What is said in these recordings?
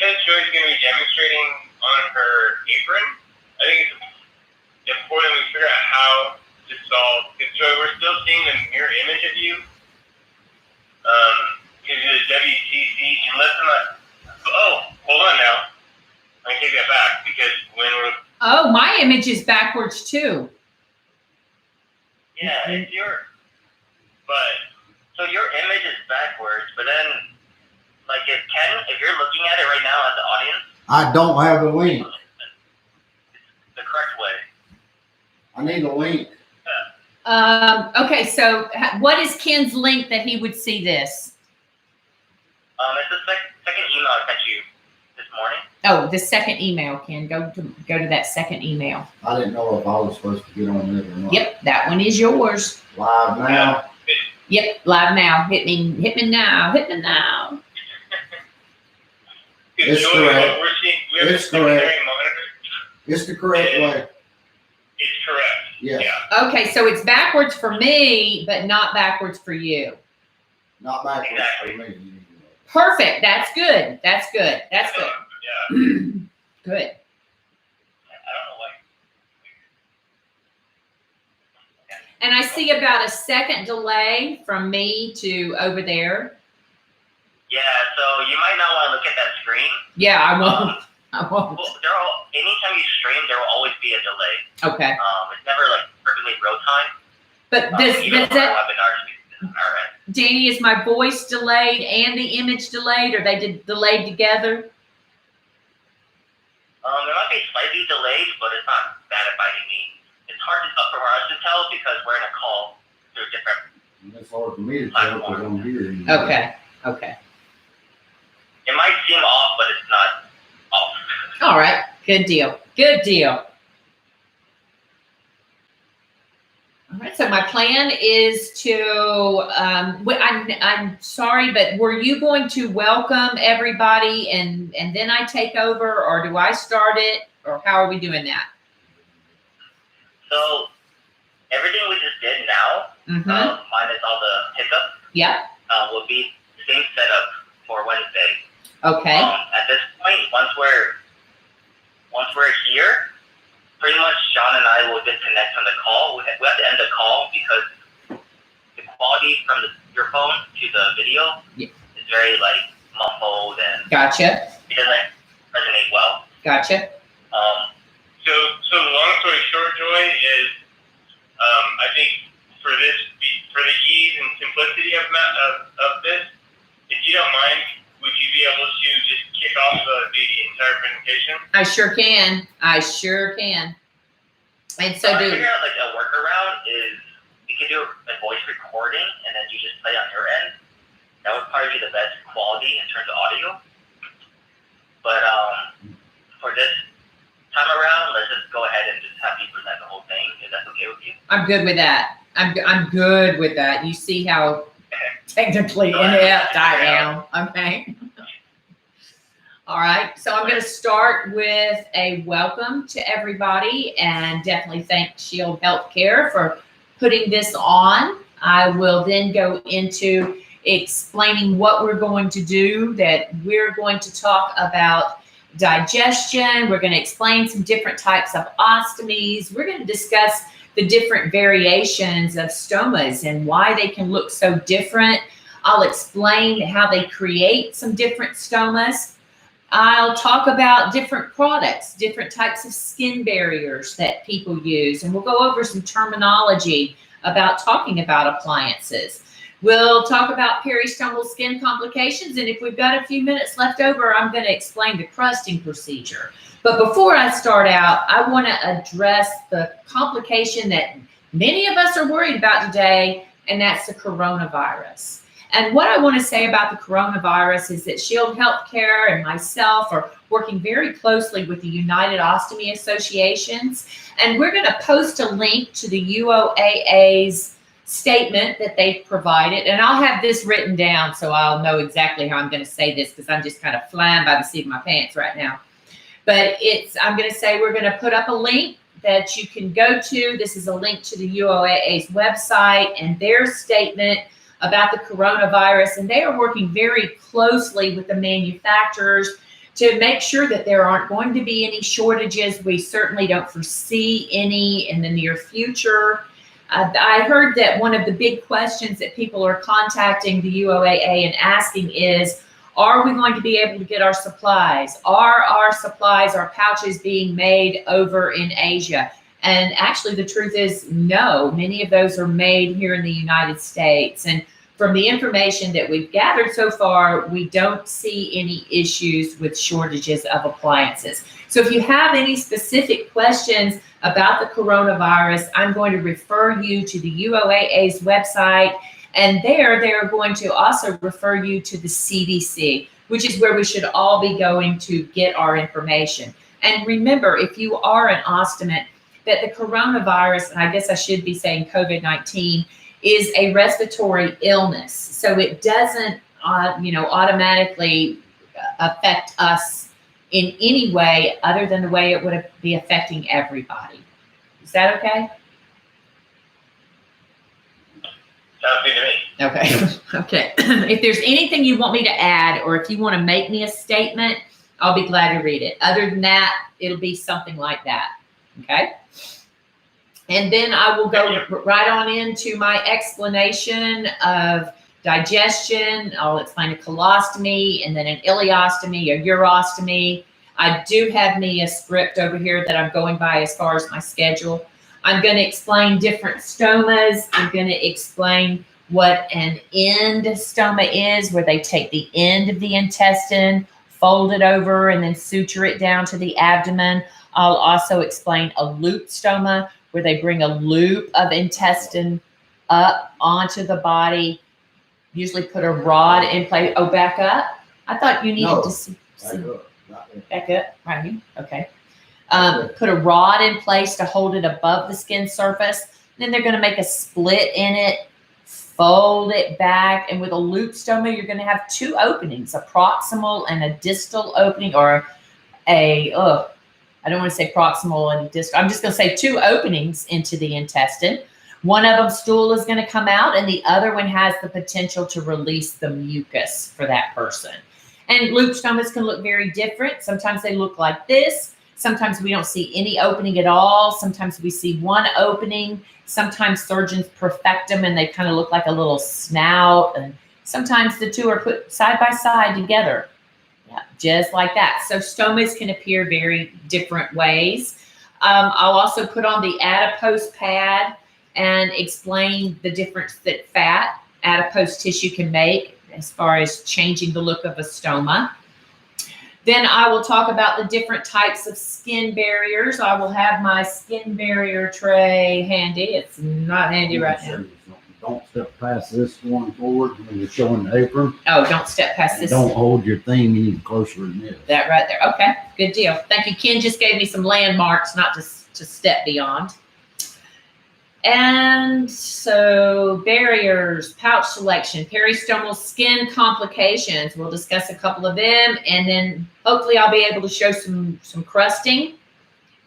because Joy's going to be demonstrating on her apron, I think it's important we figure out how to solve. Because Joy, we're still seeing the mirror image of you. Because the WTC, unless I'm not. Oh, hold on now. I can take that back because when we're. Oh, my image is backwards too. Yeah, it's your. But so your image is backwards, but then, like, if you're looking at it right now as the audience, I don't have the link. the correct way. I need a link. Okay, so what is Ken's link that he would see this? It's the second email I sent you this morning. Oh, the second email, Ken. Go to that second email. I didn't know if I was supposed to get on it or not. Yep, that one is yours. Live now. Yep, live now. Hit me now. Hit me now. It's Joy, correct. We're seeing, we have It's a secondary correct. monitor. It's the correct way. It's correct. Yes. Yeah. Okay, so it's backwards for me, but not backwards for you. Not backwards Exactly. for me. Perfect. That's good. That's good. That's good. Yeah. Good. I don't know why. And I see about a second delay from me to over there. Yeah, so you might not want to look at that screen. Yeah, I won't. I won't. Well, anytime you stream, there will always be a delay. Okay. It's never like perfectly real time. But does Even for that, webinars, all right. Danny, is my voice delayed and the image delayed? Or they delayed together? It might be slightly delayed, but it's not bad by any means. It's hard for us to tell because we're in a call through different. That's hard for me to tell because I'm here. Okay. Okay. It might seem off, but it's not off. All right. Good deal. Good deal. All right. So my plan is to, I'm sorry, but were you going to welcome everybody and then I take over, or do I start it, or how are we doing that? So everything we just did now, minus all the hiccups, Yeah. will be the same setup for Wednesday. Okay. At this point, once we're here, pretty much Sean and I will disconnect from the call. We have to end the call because the quality from your phone to the video is very like muffled and Gotcha. it doesn't resonate well. Gotcha. So the long story short, Joy, is I think for the ease and simplicity of this, if you don't mind, would you be able to just kick off the entire presentation? I sure can. I sure can. And so I figure out like a workaround is you could do a voice recording and then you just play on your end. That would probably be the best quality in terms of audio. But for this time around, let's just go ahead and just have you present the whole thing. If that's okay with you? I'm good with that. I'm good with that. You see how technically inept I am. Okay. All right. So I'm going to start with a welcome to everybody and definitely thank Shield Healthcare for putting this on. I will then go into explaining what we're going to do, that we're going to talk about digestion. We're going to explain some different types of ostomies. We're going to discuss the different variations of stomas and why they can look so different. I'll explain how they create some different stomas. I'll talk about different products, different types of skin barriers that people use, and we'll go over some terminology about talking about appliances. We'll talk about peristomal skin complications, and if we've got a few minutes left over, I'm going to explain the crusting procedure. But before I start out, I want to address the complication that many of us are worried about today, and that's the coronavirus. And what I want to say about the coronavirus is that Shield Healthcare and myself are working very closely with the United Ostomy Associations, and we're going to post a link to the UOAA's statement that they've provided, and I'll have this written down so I'll know exactly how I'm going to say this because I'm just kind of flying by the seat of my pants right now. But I'm going to say we're going to put up a link that you can go to. This is a link to the UOAA's website and their statement about the coronavirus, and they are working very closely with the manufacturers to make sure that there aren't going to be any shortages. We certainly don't foresee any in the near future. I heard that one of the big questions that people are contacting the UOAA and asking is, are we going to be able to get our supplies? Are our supplies, our pouches being made over in Asia? And actually the truth is no, many of those are made here in the United States. And from the information that we've gathered so far, we don't see any issues with shortages of appliances. So if you have any specific questions about the coronavirus, I'm going to refer you to the UOAA's website, and there they're going to also refer you to the CDC, which is where we should all be going to get our information. And remember, if you are an ostomate, that the coronavirus, and I guess I should be saying COVID-19, is a respiratory illness. So it doesn't, automatically affect us in any way other than the way it would be affecting everybody. Is that okay? Sounds good to me. Okay. Okay. If there's anything you want me to add, or if you want to make me a statement, I'll be glad to read it. Other than that, it'll be something like that. Okay. And then I will go right on into my explanation of digestion. I'll explain a colostomy and then an ileostomy, a urostomy. I do have me a script over here that I'm going by as far as my schedule. I'm going to explain different stomas. I'm going to explain what an end stoma is, where they take the end of the intestine, fold it over, and then suture it down to the abdomen. I'll also explain a loop stoma, where they bring a loop of intestine up onto the body, usually put a rod in place. Oh, back up? I thought you needed to see. Back up, right here, okay. Put a rod in place to hold it above the skin surface. Then they're gonna make a split in it, fold it back, and with a loop stoma, you're gonna have two openings, a proximal and a distal opening, or I don't want to say proximal and distal. I'm just going to say two openings into the intestine. One of them, stool, is going to come out, and the other one has the potential to release the mucus for that person. And loop stomas can look very different. Sometimes they look like this. Sometimes we don't see any opening at all. Sometimes we see one opening. Sometimes surgeons perfect them and they kind of look like a little snout. And sometimes the two are put side by side together. Yeah, just like that. So stomas can appear very different ways. I'll also put on the adipose pad and explain the difference that fat, adipose tissue can make as far as changing the look of a stoma. Then I will talk about the different types of skin barriers. I will have my skin barrier tray handy. It's not handy right now. Don't step past this going forward when you're showing the apron. Oh, don't step past this. Don't hold your thing any closer than this. That right there. Okay, good deal. Thank you. Ken just gave me some landmarks not to step beyond. And so barriers, pouch selection, peristomal skin complications. We'll discuss a couple of them, and then hopefully I'll be able to show some crusting.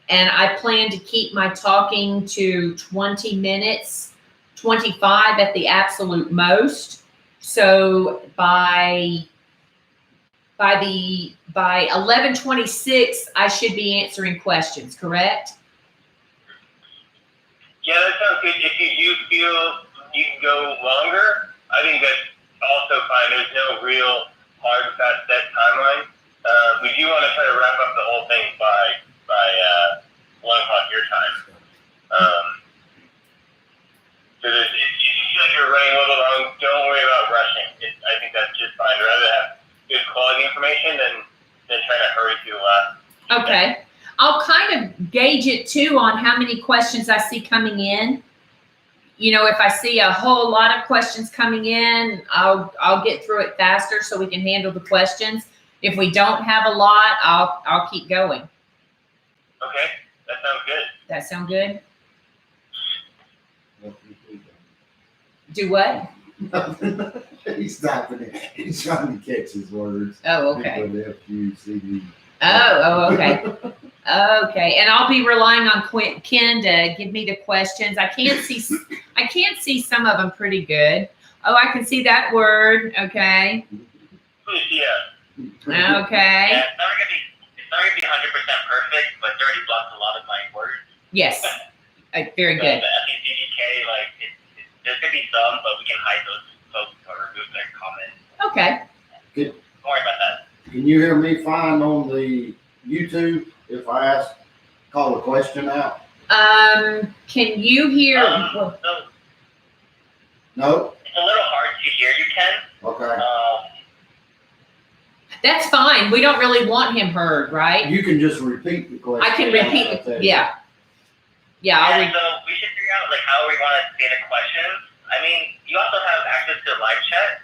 And I plan to keep my talking to 20 minutes. 25 at the absolute most. So by 11:26, I should be answering questions, correct? Yeah, that sounds good. If you do feel you can go longer, I think that's also fine. There's no real hard, fast, set timeline. We do want to try to wrap up the whole thing by 1 o'clock your time. So if you feel like you're running a little long, don't worry about rushing. I think that's just fine. I'd rather have good quality information than trying to hurry through a lot. Okay. I'll kind of gauge it too on how many questions I see coming in. You know, if I see a whole lot of questions coming in, I'll get through it faster so we can handle the questions. If we don't have a lot, I'll keep going. Okay, that sounds good. That sound good? Do what? He's stopping it. He's trying to catch his words. Oh, okay. F-U-C-D. Oh, okay. Okay, and I'll be relying on Ken to give me the questions. I can't see some of them pretty good. Oh, I can see that word. Okay. Yeah. Okay. Yeah, it's never gonna be 100% perfect, but it already blocks a lot of my words. Yes. Very So good. the FECDK, like, there's gonna be some, but we can hide those folks or remove their comments. Okay. Don't worry about that. Can you hear me fine on the YouTube if I call a question out? Can you hear? So No? it's a little hard to hear you, Ken. Okay. That's fine. We don't really want him heard, right? You can just repeat the question. I can repeat. Yeah. Yeah. I'll Yeah, so we should figure out like how we want to say the questions. I mean, you also have access to live chat,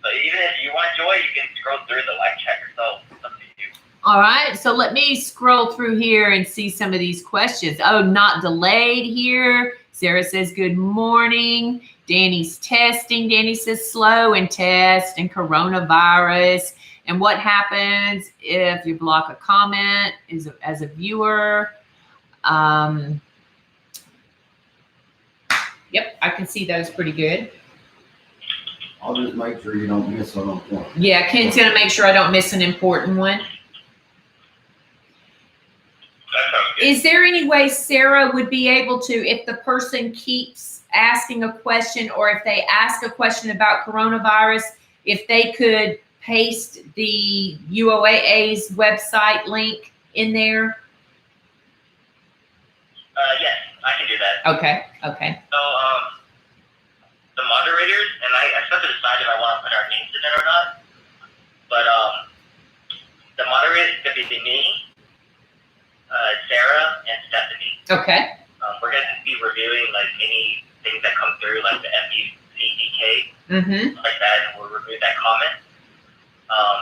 but even if you want joy, you can scroll through the live chat yourself. It's up to you. All right. So let me scroll through here and see some of these questions. Oh, not delayed here. Sarah says, good morning. Danny's testing. Danny says slow and test and coronavirus. And what happens if you block a comment as a viewer? Yep, I can see those pretty good. I'll just make sure you don't miss on point. Yeah, Ken's gonna make sure I don't miss an important one. That sounds good. Is there any way Sarah would be able to, if the person keeps asking a question or if they ask a question about coronavirus, if they could paste the UOAA's website link in there? Yes, I can do that. Okay, okay. So, the moderators, and I still have to decide if I want to put our names in it or not, but the moderators is going to be me, Sarah, and Stephanie. Okay, We're going to be reviewing like any things that come through, like the FECDK, like that, and we'll review that comment.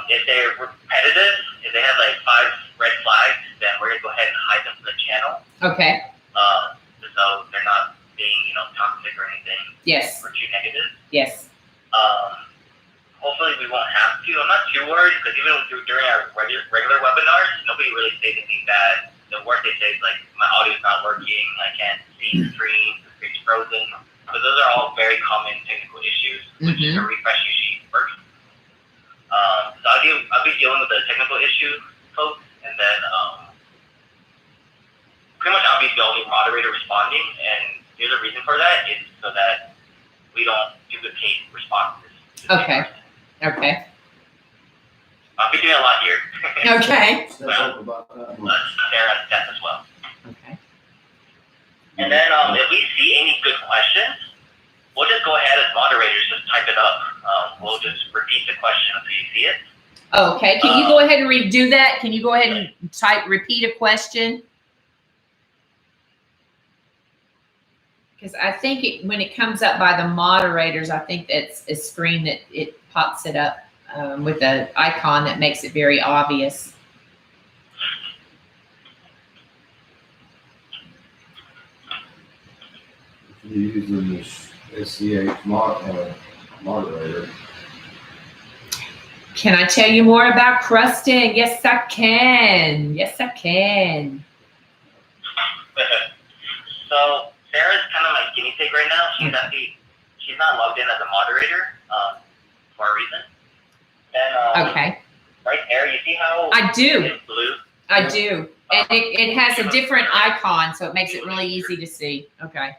If they're repetitive, if they have like 5 red flags, then we're going to go ahead and hide them from the channel. okay, So they're not being, toxic or anything, yes, or too negative. yes. Hopefully we won't have to. I'm not too worried because even during our regular webinars, nobody really says anything bad. The worst they say is like, my audio's not working, I can't see the screen's frozen. But those are all very common technical issues, which is a refresh usually works. So I'll be dealing with the technical issue, folks, and then pretty much I'll be the only moderator responding, and there's a reason for that. It's so that we don't duplicate responses. Okay. Okay, I'll be doing a lot here. okay, Step up about that much. Sarah and Steph as well. okay. And then if we see any good questions, we'll just go ahead as moderators, just type it up. We'll just repeat the question until you see it. Okay, can you go ahead and redo that? Can you go ahead and repeat a question? Because I think when it comes up by the moderators, I think that's a screen that it pops it up with an icon that makes it very obvious. If you're using this SCH moderator. Can I tell you more about Crusting? Yes, I can. Yes, I can. So Sarah's kind of my guinea pig right now. She's not logged in as a moderator for a reason. And Okay, right there, you see how I do. it's blue? I do. And it has a different icon, so it makes it really easy to see. Okay.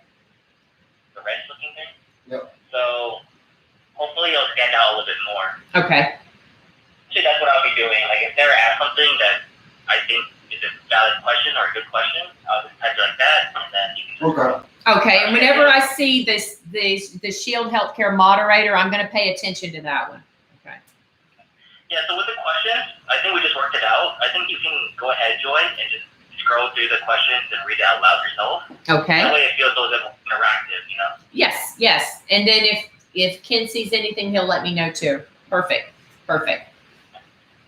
The red looking thing? Yep. So hopefully it'll stand out a little bit more. Okay. So that's what I'll be doing. Like if Sarah asks something that I think is a valid question or a good question, I'll just type it like that, and then you can just Okay. Okay, and whenever I see the Shield Healthcare moderator, I'm going to pay attention to that one. Okay. Yeah, so with the questions, I think we just worked it out. I think you can go ahead, Joy, and just scroll through the questions and read it out loud yourself. Okay. That way it feels a little bit more interactive, Yes, yes. And then if Ken sees anything, he'll let me know too. Perfect. Perfect.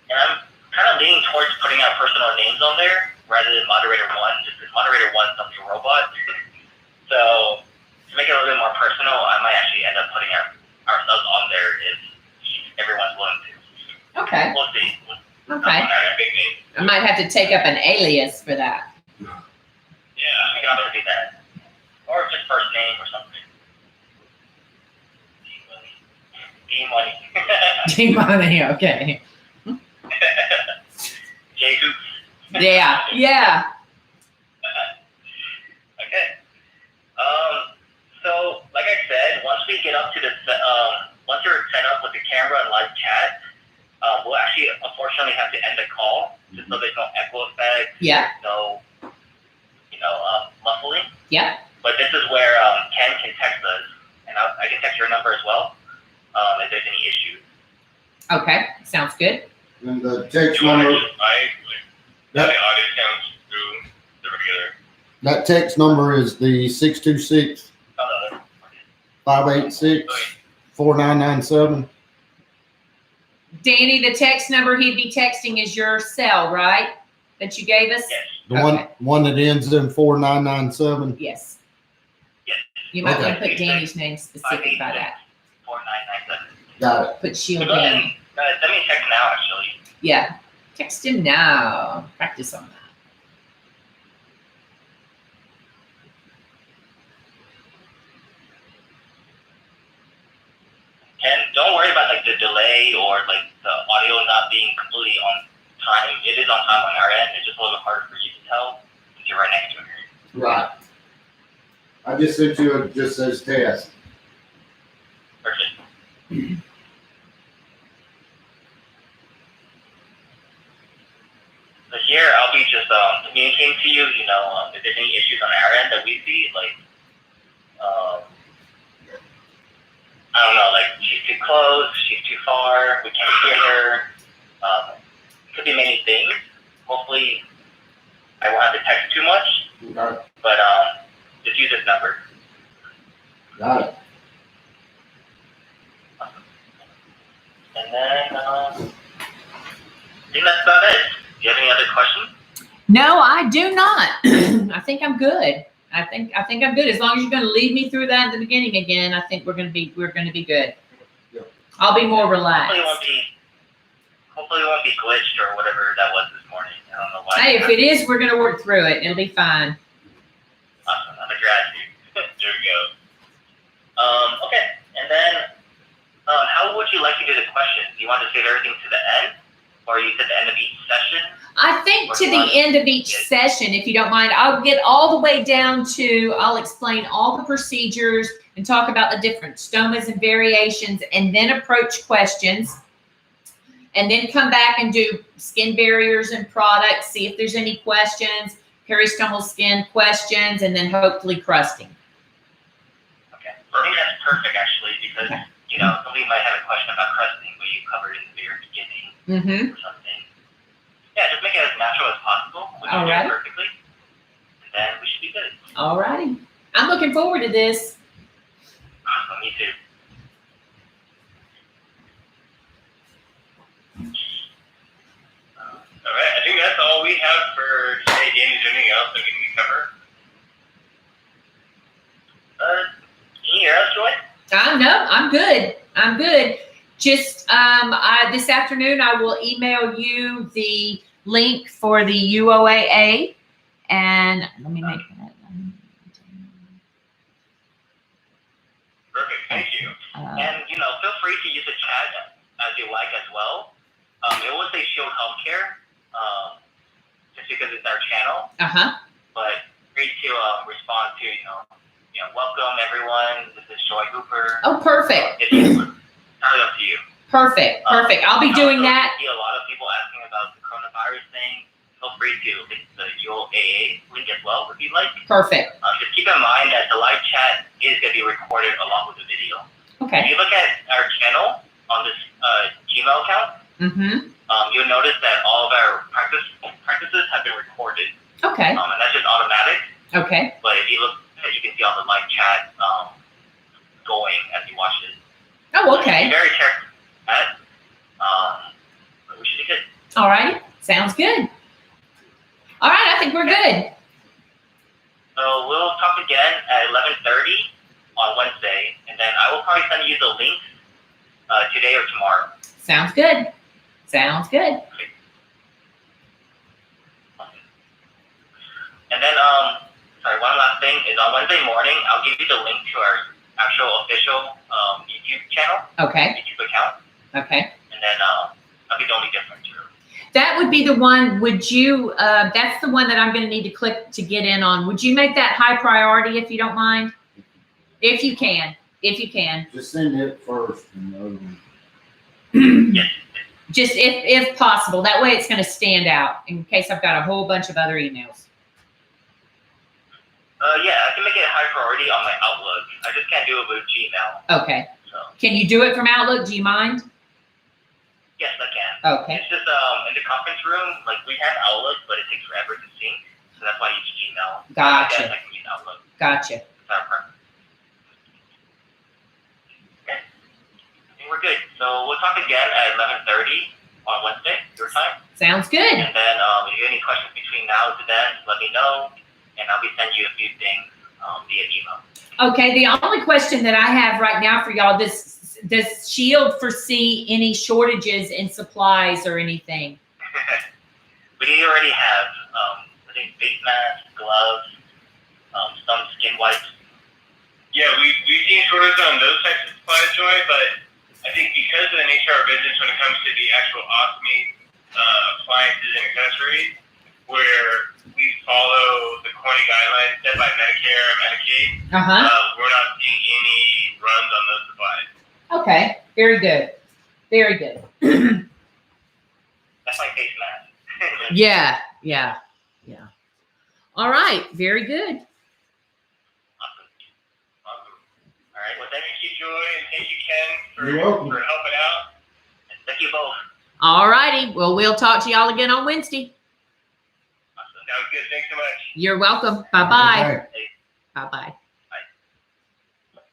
And I'm kind of leaning towards putting our personal names on there rather than moderator 1, just because moderator 1 sounds like a robot. So to make it a little bit more personal, I might actually end up putting ourselves on there if everyone's willing to. Okay. We'll see. Okay. I might have to take up an alias for that. Yeah, we can also do that. Or just first name or something. D-Money. Money, okay. J Hoops. Yeah, yeah. Okay. So like I said, once we get up to the once you're set up with the camera and live chat, we'll actually unfortunately have to end the call just so there's no echo effect. Yeah. No, muffling. Yeah. But this is where Ken can text us, and I can text your number as well if there's any issues. Okay, sounds good. And the text Do you want number, to the audio sounds through the regular? that text number is the 626 Oh, no, 586 4997. Danny, the text number he'd be texting is your cell, right? That you gave us? yes. The Okay. one that ends in 4997. Yes. Yes. You might want Okay. to put Danny's name specific by that. 4997. Got it. Put So Shield go ahead Danny. and send me a text now, actually. Yeah. Text him now. Practice on that. And don't worry about like the delay or like the audio not being completely on time. It is on time on our end. It's just a little bit harder for you to tell since you're right next to it. Right. I just sent you it just says test. Perfect. So here I'll be just communicating to you. If there's any issues on our end that we see, like I don't know, like she's too close, she's too far, we can't hear her. Could be many things. Hopefully, I won't have to text too much, Okay. but just use this number. Got it. And then I think that's about it. Do you have any other questions? No, I do not. I think I'm good. I think I'm good. As long as you're going to lead me through that at the beginning again, I think we're going to be good. Yep. I'll be more relaxed. Hopefully it won't be glitched or whatever that was this morning. I don't know why. Hey, if it is, we're going to work through it. It'll be fine. Awesome. I'm a gratitude. There we go. Okay. And then, how would you like to do the questions? Do you want to save everything to the end, or you said the end of each session? I think to the end of each session, if you don't mind, I'll get all the way down to, I'll explain all the procedures and talk about the different stomas and variations, and then approach questions, and then come back and do skin barriers and products, see if there's any questions, peristomal skin questions, and then hopefully crusting. Okay. I think that's perfect, actually, because, somebody might have a question about crusting, but you covered it in the very beginning Mm-hmm. or something. Yeah, just make it as natural as possible, which you Alright. do perfectly, and then we should be good. All righty. I'm looking forward to this. Awesome, me too. All right, I think that's all we have for today. Danny, is there anything else that we need to cover? Can you hear us, Joy? No, I'm good. I'm good. Just this afternoon, I will email you the link for the UOAA, and let me make that. Perfect, thank you. And, feel free to use the chat as you like as well. It will say Shield Healthcare, just because it's our channel, but free to respond to, welcome everyone, this is Joy Hooper. Oh, perfect. It's entirely up to you. Perfect. I'll be doing that. I see a lot of people asking about the coronavirus thing. Feel free to link the UOAA link as well if you'd like. Perfect. Just keep in mind that the live chat is going to be recorded along with the video. If Okay. you look at our channel on this Gmail account, Mm-hmm. you'll notice that all of our practices have been recorded, Okay. and that's just automatic. Okay. But if you look, you can see all the live chat going as you watch it. Oh, Be okay. very careful with that. But we should be good. All righty. Sounds good. All right. I think we're good. So we'll talk again at 11:30 on Wednesday, and then I will probably send you the links today or tomorrow. Sounds good. Sounds good. And then, sorry, one last thing is on Wednesday morning, I'll give you the link to our actual official YouTube channel, Okay. YouTube account, Okay. and then that'll be the only difference. That would be the one. Would you, that's the one that I'm going to need to click to get in on. Would you make that high priority if you don't mind? If you can. Just send it first and the other one. Just if possible. That way it's going to stand out in case I've got a whole bunch of other emails. Yeah, I can make it a high priority on my Outlook. I just can't do it with Gmail. Okay. So Can you do it from Outlook? Do you mind? yes, I can. Okay. It's just in the conference room, like we have Outlook, but it takes forever to sync, so that's why I use Gmail. Gotcha. I can use Outlook. Gotcha. It's not a problem. Okay. I think we're good. So we'll talk again at 11:30 on Wednesday, your time. Sounds good. And then if you have any questions between now and then, let me know, and I'll be sending you a few things via email. Okay. The only question that I have right now for y'all, does Shield foresee any shortages in supplies or anything? We already have, I think, face masks, gloves, some skin wipes. Yeah, we've seen shortages on those types of supplies, Joy, but I think because of the nature of our business when it comes to the actual ostomy appliances and accessories, where we follow the quantity guidelines set by Medicare and Medicaid, we're not seeing any runs on those supplies. Okay. Very good. Very good. That's my face mask. Yeah. All right. Very good. Awesome. All right. Well, thank you, Joy, and thank you, Ken, for You're welcome. helping out. And thank you both. All righty. Well, we'll talk to y'all again on Wednesday. Awesome. Sounds good. Thanks so much. You're welcome. Bye-bye. Okay. Bye-bye.